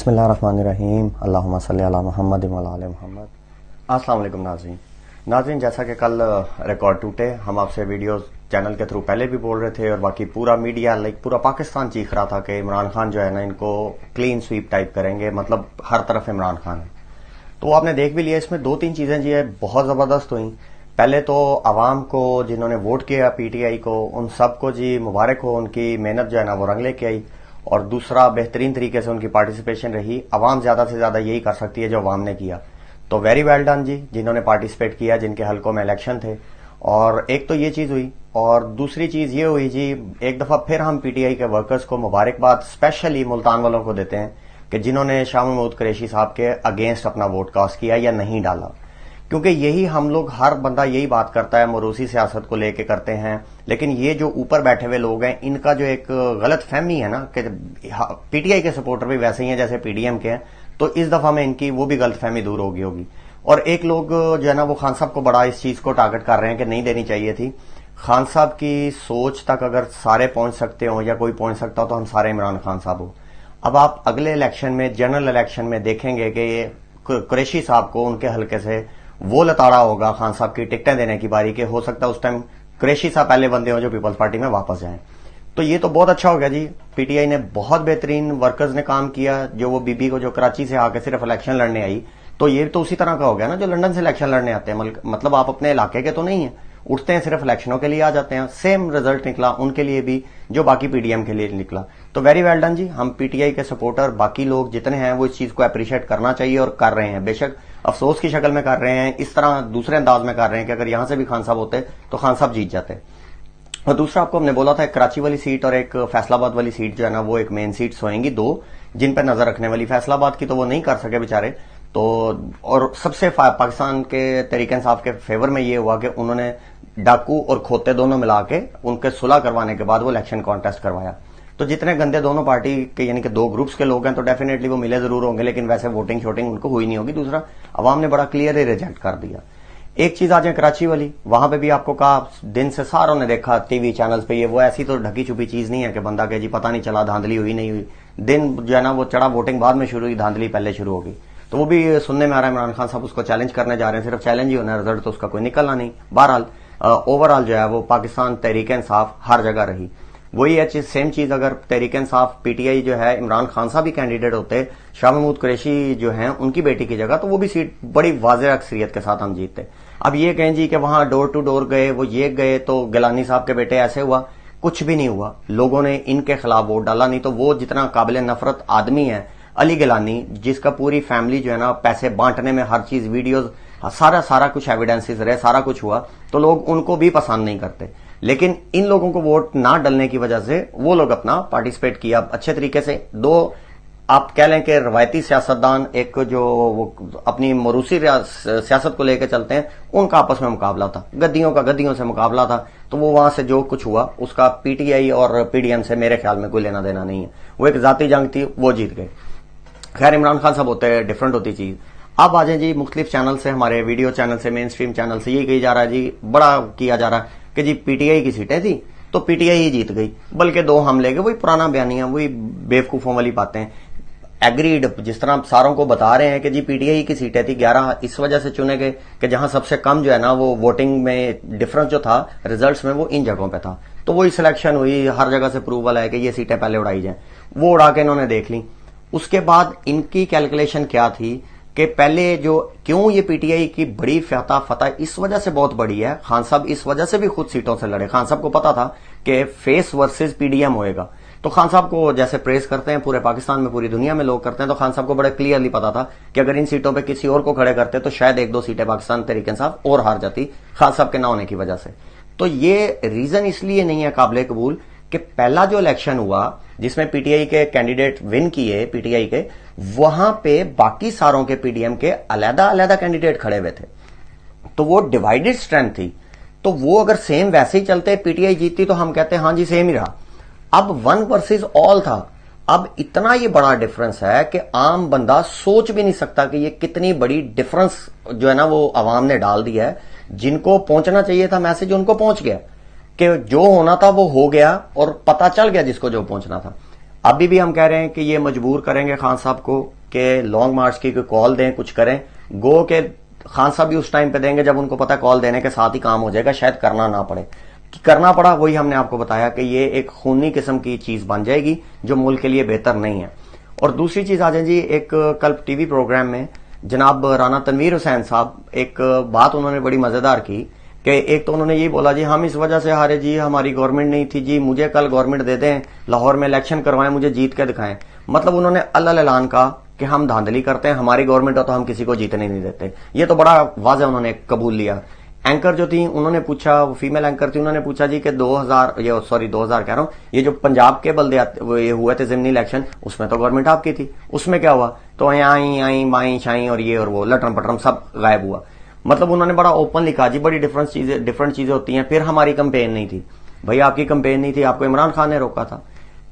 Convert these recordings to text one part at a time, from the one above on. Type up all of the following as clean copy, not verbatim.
بسم اللہ الرحمن الرحیم، اللہم صلی علی محمد و علی آل محمد۔ السلام علیکم ناظرین، جیسا کہ کل ریکارڈ ٹوٹے، ہم آپ سے ویڈیوز چینل کے تھرو پہلے بھی بول رہے تھے، اور باقی پورا میڈیا پورا پاکستان چیخ رہا تھا کہ عمران خان جو ہے نا ان کو کلین سویپ ٹائپ کریں گے، مطلب ہر طرف عمران خان ہے۔ تو آپ نے دیکھ بھی لیا، اس میں دو تین چیزیں جو ہے بہت زبردست ہوئیں۔ پہلے تو عوام کو جنہوں نے ووٹ کیا پی ٹی آئی کو، ان سب کو جی مبارک ہو، ان کی محنت جو ہے نا وہ رنگ لے کے آئی، اور دوسرا بہترین طریقے سے ان کی پارٹیسپیشن رہی۔ عوام زیادہ سے زیادہ یہی کر سکتی ہے جو عوام نے کیا، تو ویری ویل ڈن جی جنہوں نے پارٹیسپیٹ کیا، جن کے حلقوں میں الیکشن تھے۔ اور ایک تو یہ چیز ہوئی، اور دوسری چیز یہ ہوئی جی، ایک دفعہ پھر ہم پی ٹی آئی کے ورکرز کو مبارکباد اسپیشلی ملتان والوں کو دیتے ہیں کہ جنہوں نے شاہ محمود قریشی صاحب کے اگینسٹ اپنا ووٹ کاسٹ کیا یا نہیں ڈالا، کیونکہ یہی ہم لوگ، ہر بندہ یہی بات کرتا ہے، موروثی سیاست کو لے کے کرتے ہیں، لیکن یہ جو اوپر بیٹھے ہوئے لوگ ہیں ان کا جو ایک غلط فہمی ہے نا کہ پی ٹی آئی کے سپورٹر بھی ویسے ہی ہیں جیسے پی ڈی ایم کے ہیں، تو اس دفعہ میں ان کی وہ بھی غلط فہمی دور ہوگی۔ اور ایک لوگ جو ہے نا وہ خان صاحب کو بڑا اس چیز کو ٹارگٹ کر رہے ہیں کہ نہیں دینی چاہیے تھی۔ خان صاحب کی سوچ تک اگر سارے پہنچ سکتے ہوں یا کوئی پہنچ سکتا ہو تو ہم سارے عمران خان صاحب ہو۔ اب آپ اگلے الیکشن میں، جنرل الیکشن میں دیکھیں گے کہ یہ قریشی صاحب کو ان کے حلقے سے وہ لتاڑا ہوگا خان صاحب کی ٹکٹیں دینے کی باری، کہ ہو سکتا ہے اس ٹائم قریشی صاحب پہلے بندے ہوں جو پیپلز پارٹی میں واپس جائیں۔ تو یہ تو بہت اچھا ہو گیا جی، پی ٹی آئی نے بہت بہترین ورکرز نے کام کیا، جو وہ بی بی کو جو کراچی سے آ کے صرف الیکشن لڑنے آئی، تو یہ تو اسی طرح کا ہو گیا نا جو لندن سے الیکشن لڑنے آتے ہیں، مطلب آپ اپنے علاقے کے تو نہیں ہیں، اٹھتے ہیں صرف الیکشنوں کے لیے آ جاتے ہیں۔ سیم رزلٹ نکلا ان کے لیے بھی جو باقی پی ڈی ایم کے لیے نکلا۔ تو ویری ویل ڈن جی، ہم پی ٹی آئی کے سپورٹر باقی لوگ جتنے ہیں وہ اس چیز کو اپریشیٹ کرنا چاہیے اور کر رہے ہیں، بے شک افسوس کی شکل میں کر رہے ہیں، اس طرح دوسرے انداز میں کر رہے ہیں کہ اگر یہاں سے بھی خان صاحب ہوتے تو خان صاحب جیت جاتے۔ اور دوسرا آپ کو ہم نے بولا تھا ایک کراچی والی سیٹ اور ایک فیصل آباد والی سیٹ جو ہے نا وہ ایک مین سیٹس ہوئیں گی، دو جن پہ نظر رکھنے والی۔ فیصل آباد کی تو وہ نہیں کر سکے بیچارے، تو اور سب سے پاکستان کے تحریک انصاف کے فیور میں یہ ہوا کہ انہوں نے ڈاکو اور کھوتے دونوں ملا کے ان کے صلح کروانے کے بعد وہ الیکشن کانٹیسٹ کروایا۔ تو جتنے گندے دونوں پارٹی کے یعنی کہ دو گروپس کے لوگ ہیں تو ڈیفینیٹلی وہ ملے ضرور ہوں گے، لیکن ویسے ووٹنگ شوٹنگ ان کو ہوئی نہیں ہوگی۔ دوسرا عوام نے بڑا کلیئرلی ریجیکٹ کر دیا۔ ایک چیز آ جائے کراچی والی، وہاں پہ بھی آپ کو کہا دن سے ساروں نے دیکھا ٹی وی چینلز پہ، یہ وہ ایسی تو ڈھکی چھپی چیز نہیں ہے کہ بندہ کہ جی پتہ نہیں چلا دھاندلی ہوئی نہیں ہوئی، دن جو ہے نا وہ چڑھا، ووٹنگ بعد میں شروع ہوئی، دھاندلی پہلے شروع ہو گئی۔ تو وہ بھی سننے میں آ رہا ہے عمران خان صاحب اس کو چیلنج کرنے جا رہے ہیں، صرف چیلنج ہی ہونا ہے، رزلٹ تو اس کا کوئی نکلنا نہیں۔ بہرحال اوور آل جو ہے وہ پاکستان تحریک انصاف ہر جگہ رہی۔ وہی ہے چیز، سیم چیز اگر Tehreek Insaf P T I جو ہے عمران خان صاحب ہی کینڈیڈیٹ ہوتے، شاہ محمود قریشی جو ہیں ان کی بیٹی کی جگہ، تو وہ بھی سیٹ بڑی واضح اکثریت کے ساتھ ہم جیتتے۔ اب یہ کہیں جی کہ وہاں ڈور ٹو ڈور گئے، وہ یہ گئے تو گیلانی صاحب کے بیٹے ایسے ہوا، کچھ بھی نہیں ہوا، لوگوں نے ان کے خلاف ووٹ ڈالا۔ نہیں تو وہ جتنا قابل نفرت آدمی ہے علی گیلانی، جس کا پوری فیملی جو ہے نا پیسے بانٹنے میں ہر چیز، ویڈیوز سارا کچھ ایویڈنسز رہے، سارا کچھ ہوا، تو لوگ ان کو بھی پسند نہیں کرتے۔ لیکن ان لوگوں کو ووٹ نہ ڈلنے کی وجہ سے وہ لوگ اپنا پارٹیسپیٹ کیا اچھے طریقے سے۔ دو آپ کہہ لیں کہ روایتی سیاستدان، ایک جو وہ اپنی موروثی سیاست کو لے کے چلتے ہیں، ان کا آپس میں مقابلہ تھا، گدیوں کا گدیوں سے مقابلہ تھا، تو وہ وہاں سے جو کچھ ہوا اس کا پی ٹی آئی اور پی ڈی ایم سے میرے خیال میں کوئی لینا دینا نہیں ہے، وہ ایک ذاتی جنگ تھی، وہ جیت گئے۔ خیر عمران خان صاحب ہوتے ڈفرنٹ ہوتی چیز۔ اب آ جائیں جی مختلف چینل سے، ہمارے ویڈیو چینل سے، مین سٹریم چینل سے یہ کہی جا رہا ہے جی، بڑا کیا جا رہا ہے کہ جی پی ٹی آئی کی سیٹیں تھی تو پی ٹی آئی ہی جیت گئی، بلکہ دو ہم لے گئے، وہی پرانا بیانیہ، وہی بیوقوفوں والی باتیں۔ ایگریڈ، جس طرح ساروں کو بتا رہے ہیں کہ جی پی ٹی آئی کی سیٹیں تھی، 11 اس وجہ سے چنے گئے کہ جہاں سب سے کم جو ہے نا وہ ووٹنگ میں ڈفرنس جو تھا ریزلٹس میں وہ ان جگہوں پہ تھا، تو وہی سلیکشن ہوئی، ہر جگہ سے اپروول ہے کہ یہ سیٹیں پہلے اڑائی جائیں، وہ اڑا کے انہوں نے دیکھ لیں۔ اس کے بعد ان کی کیلکولیشن کیا تھی کہ پہلے جو کیوں یہ پی ٹی آئی کی بڑی فتح اس وجہ سے بہت بڑی ہے، خان صاحب اس وجہ سے بھی خود سیٹوں سے لڑے۔ خان صاحب کو پتا تھا کہ فیس ورسز پی ڈی ایم ہوئے گا، تو خان صاحب کو جیسے پریز کرتے ہیں پورے پاکستان میں، پوری دنیا میں لوگ کرتے ہیں، تو خان صاحب کو بڑے کلیئرلی پتا تھا کہ اگر ان سیٹوں پہ کسی اور کو کھڑے کرتے تو شاید ایک دو سیٹیں پاکستان تحریک انصاف اور ہار جاتی خان صاحب کے نہ ہونے کی وجہ سے۔ تو یہ ریزن اس لیے نہیں ہے قابل قبول کہ پہلا جو الیکشن ہوا جس میں پی ٹی آئی کے کینڈیڈیٹ ون کیے، پی ٹی آئی کے، وہاں پہ باقی ساروں کے پی ڈی ایم کے علیحدہ علیحدہ کینڈیڈیٹ کھڑے ہوئے تھے، تو وہ ڈیوائیڈڈ اسٹرینتھ تھی۔ تو وہ اگر سیم ویسے ہی چلتے پی ٹی آئی جیتتی تو ہم کہتے ہیں ہاں جی سیم ہی رہا۔ اب 1 ورسز آل تھا، اب اتنا یہ بڑا ڈفرنس ہے کہ عام بندہ سوچ بھی نہیں سکتا کہ یہ کتنی بڑی ڈفرنس جو ہے نا وہ عوام نے ڈال دی ہے۔ جن کو پہنچنا چاہیے تھا میسج ان کو پہنچ گیا، کہ جو ہونا تھا وہ ہو گیا اور پتا چل گیا جس کو جو پہنچنا تھا۔ ابھی بھی ہم کہہ رہے ہیں کہ یہ مجبور کریں گے خان صاحب کو کہ لانگ مارچ کی کوئی کال دیں, کچھ کریں. گو کہ خان صاحب بھی اس ٹائم پہ دیں گے جب ان کو پتا کال دینے کے ساتھ ہی کام ہو جائے گا, شاید کرنا نہ پڑے. کرنا پڑا وہی ہم نے آپ کو بتایا کہ یہ ایک خونی قسم کی چیز بن جائے گی جو ملک کے لیے بہتر نہیں ہے. اور دوسری چیز آ جائیں جی, ایک کل ٹی وی پروگرام میں جناب رانا تنویر حسین صاحب ایک بات انہوں نے بڑی مزیدار کی کہ ایک تو انہوں نے یہی بولا جی ہم اس وجہ سے ہارے جی, ہماری گورنمنٹ نہیں تھی جی, مجھے کل گورنمنٹ دے دیں, لاہور میں الیکشن کروائیں, مجھے جیت کے دکھائیں. مطلب انہوں نے اعلان کہا کہ ہم دھاندلی کرتے ہیں, ہماری گورنمنٹ ہو تو ہم کسی کو جیتنے نہیں دیتے. یہ تو بڑا واضح انہوں نے قبول لیا. اینکر جو تھی انہوں نے پوچھا, وہ فیمیل اینکر تھی, انہوں نے پوچھا جی کہ 2000 کہہ رہا ہوں, یہ جو پنجاب کے بلدیات یہ ہوئے تھے ضمنی الیکشن, اس میں تو گورنمنٹ آپ کی تھی, اس میں کیا ہوا؟ تو آئیں مائیں شائیں اور یہ اور وہ لٹرم پٹرم سب غائب ہوا. مطلب انہوں نے بڑا اوپن لکھا جی بڑی ڈفرنٹ چیزیں ہوتی ہیں. پھر ہماری کمپین نہیں تھی. بھائی آپ کی کمپین نہیں تھی, آپ کو عمران خان نے روکا تھا.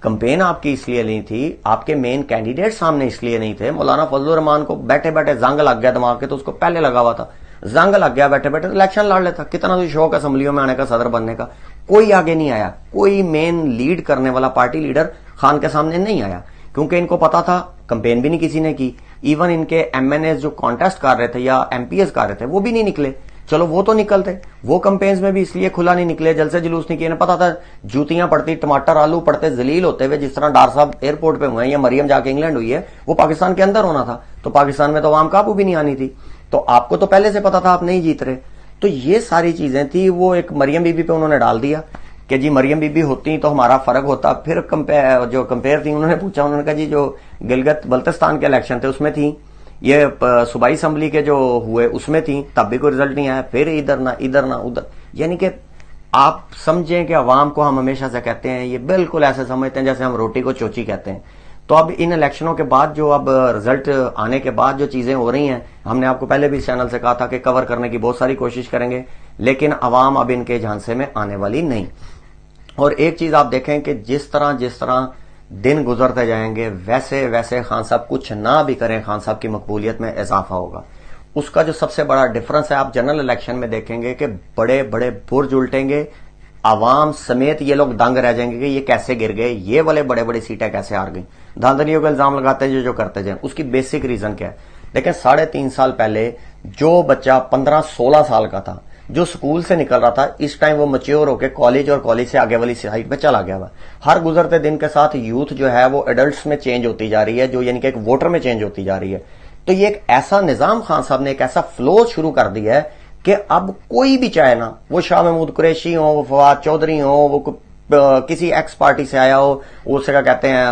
کمپین آپ کی اس لیے نہیں تھی, آپ کے مین کینڈیڈیٹ سامنے اس لیے نہیں تھے. مولانا فضل الرحمان کو بیٹھے بیٹھے زنگ لگ گیا دماغ کے, تو اس کو پہلے لگا ہوا تھا, زنگ لگ گیا بیٹھے بیٹھے الیکشن لڑ لیتا. کتنا تو شوق ہے اسمبلیوں میں آنے کا, صدر بننے کا. کوئی آگے نہیں آیا, کوئی مین لیڈ کرنے والا پارٹی لیڈر خان کے سامنے نہیں آیا, کیونکہ ان کو پتا تھا کمپین بھی نہیں کسی نے کی. ایون ان کے ایم این ایز جو کانٹیسٹ کر رہے تھے یا ایم پی ایز کر رہے تھے وہ بھی نہیں نکلے. چلو وہ تو نکلتے, وہ کمپینز میں بھی اس لیے کھلا نہیں نکلے, جلسے جلوس نہیں کیے. انہیں پتا تھا جوتیاں پڑتی, ٹماٹر آلو پڑتے ذلیل ہوتے ہوئے, جس طرح ڈار صاحب ایئرپورٹ پہ ہوئے ہیں یا مریم جا کے انگلینڈ ہوئی ہے, وہ پاکستان کے اندر ہونا تھا. تو پاکستان میں تو عوام قابو بھی نہیں آنی تھی. تو آپ کو تو پہلے سے پتا تھا آپ نہیں جیت رہے. تو یہ ساری چیزیں تھی. وہ ایک مریم بی بی پہ انہوں نے ڈال دیا کہ جی مریم بی بی ہوتی تو ہمارا فرق ہوتا. پھر جو کمپیئر تھی انہوں نے پوچھا, انہوں نے کہا جی جو گلگت بلتستان کے الیکشن تھے اس میں تھی, یہ صوبائی اسمبلی کے جو ہوئے اس میں تھیں, تب بھی کوئی رزلٹ نہیں آیا. پھر ادھر نہ ادھر. یعنی کہ آپ سمجھیں کہ عوام کو ہم ہمیشہ سے کہتے ہیں, یہ بالکل ایسے سمجھتے ہیں جیسے ہم روٹی کو چوچی کہتے ہیں. تو اب ان الیکشنوں کے بعد جو اب رزلٹ آنے کے بعد جو چیزیں ہو رہی ہیں, ہم نے آپ کو پہلے بھی اس چینل سے کہا تھا کہ کور کرنے کی بہت ساری کوشش کریں گے, لیکن عوام اب ان کے جھانسے میں آنے والی نہیں. اور ایک چیز آپ دیکھیں کہ جس طرح دن گزرتے جائیں گے ویسے ویسے خان صاحب کچھ نہ بھی کریں, خان صاحب کی مقبولیت میں اضافہ ہوگا. اس کا جو سب سے بڑا ڈفرنس ہے, آپ جنرل الیکشن میں دیکھیں گے کہ بڑے بڑے برج الٹیں گے, عوام سمیت یہ لوگ دنگ رہ جائیں گے کہ یہ کیسے گر گئے, یہ والے بڑے بڑی سیٹیں کیسے ہار گئیں. دھاندلیوں کا الزام لگاتے ہیں جو کرتے جائیں. اس کی بیسک ریزن کیا ہے؟ لیکن 3.5 سال پہلے جو بچہ 15-16 سال کا تھا, جو سکول سے نکل رہا تھا, اس ٹائم وہ میچور ہو کے کالج اور کالج سے آگے والی سائٹ پہ چلا گیا ہوا. ہر گزرتے دن کے ساتھ یوتھ جو ہے وہ ایڈلٹس میں چینج ہوتی جا رہی ہے, جو یعنی کہ ایک ووٹر میں چینج ہوتی جا رہی ہے. تو یہ ایک ایسا نظام خان صاحب نے ایک ایسا فلو شروع کر دیا ہے کہ اب کوئی بھی چاہے نا, وہ شاہ محمود قریشی ہو, وہ فواد چودھری ہو, وہ کسی ایکس پارٹی سے آیا ہو, اس کا کہتے ہیں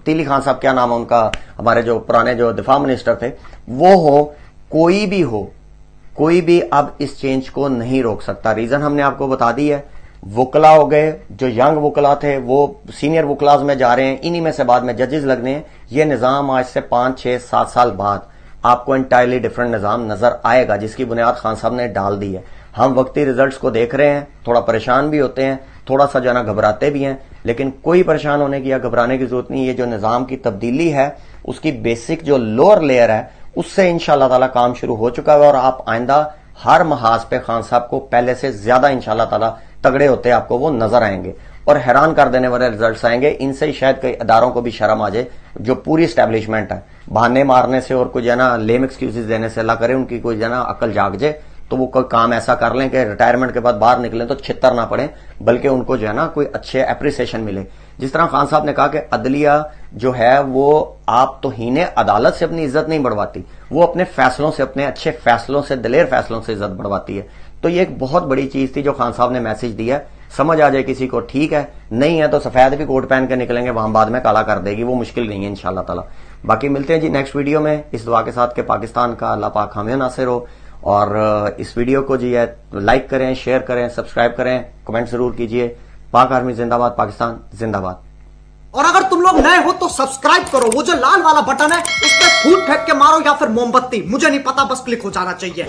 تیلی خان صاحب, کیا نام ہے ان کا, ہمارے جو پرانے جو دفاع منسٹر تھے, وہ ہو, کوئی بھی اب اس چینج کو نہیں روک سکتا. ریزن ہم نے آپ کو بتا دی ہے. وکلا ہو گئے, جو ینگ وکلا تھے وہ سینئر وکلاز میں جا رہے ہیں, انہی میں سے بعد میں ججز لگنے ہیں. یہ نظام آج سے 5-6-7 سال بعد آپ کو انٹائرلی ڈفرنٹ نظام نظر آئے گا, جس کی بنیاد خان صاحب نے ڈال دی ہے. ہم وقتی ریزلٹس کو دیکھ رہے ہیں, تھوڑا پریشان بھی ہوتے ہیں, تھوڑا سا جانا گھبراتے بھی ہیں, لیکن کوئی پریشان ہونے کی یا گھبرانے کی ضرورت نہیں. یہ جو نظام کی تبدیلی ہے, اس کی بیسک جو لوور لیئر ہے, اس سے انشاءاللہ تعالی کام شروع ہو چکا ہے. اور آپ آئندہ ہر محاذ پہ خان صاحب کو پہلے سے زیادہ انشاءاللہ تعالی تگڑے ہوتے آپ کو وہ نظر آئیں گے, اور حیران کر دینے والے ریزلٹس آئیں گے. ان سے شاید کئی اداروں کو بھی شرم آ جائے, جو پوری اسٹیبلشمنٹ ہے. بہانے مارنے سے اور کوئی جانا لیم ایکسکیوزز دینے سے اللہ کرے ان کی کوئی جانا عقل جاگ جائے, تو وہ کوئی کام ایسا کر لیں کہ ریٹائرمنٹ کے بعد باہر نکلیں تو چھتر نہ پڑیں, بلکہ ان کو جو ہے نا کوئی اچھے اپریسیشن ملے. جس طرح خان صاحب نے کہا کہ عدلیہ جو ہے وہ آپ توہین عدالت سے اپنی عزت نہیں بڑھواتی, وہ اپنے فیصلوں سے, اپنے اچھے فیصلوں سے, دلیر فیصلوں سے عزت بڑھواتی ہے. تو یہ ایک بہت بڑی چیز تھی جو خان صاحب نے میسج دیا. سمجھ آ جائے کسی کو ٹھیک ہے, نہیں ہے تو سفید بھی کوٹ پہن کے نکلیں گے, وہاں بعد میں کالا کر دے گی, وہ مشکل نہیں ہے انشاءاللہ تعالی. باقی ملتے ہیں جی نیکسٹ ویڈیو میں, اس دعا کے ساتھ کہ پاکستان کا اللہ پاک حامی و ناصر ہو. اور اس ویڈیو کو جی ہے لائک کریں, شیئر کریں, سبسکرائب کریں, کمنٹ ضرور کیجئے. پاک آرمی زندہ باد, پاکستان زندہ باد. اور اگر تم لوگ نئے ہو تو سبسکرائب کرو, وہ جو لال والا بٹن ہے اس پہ پھول پھینک کے مارو یا پھر موم بتی, مجھے نہیں پتا, بس کلک ہو جانا چاہیے.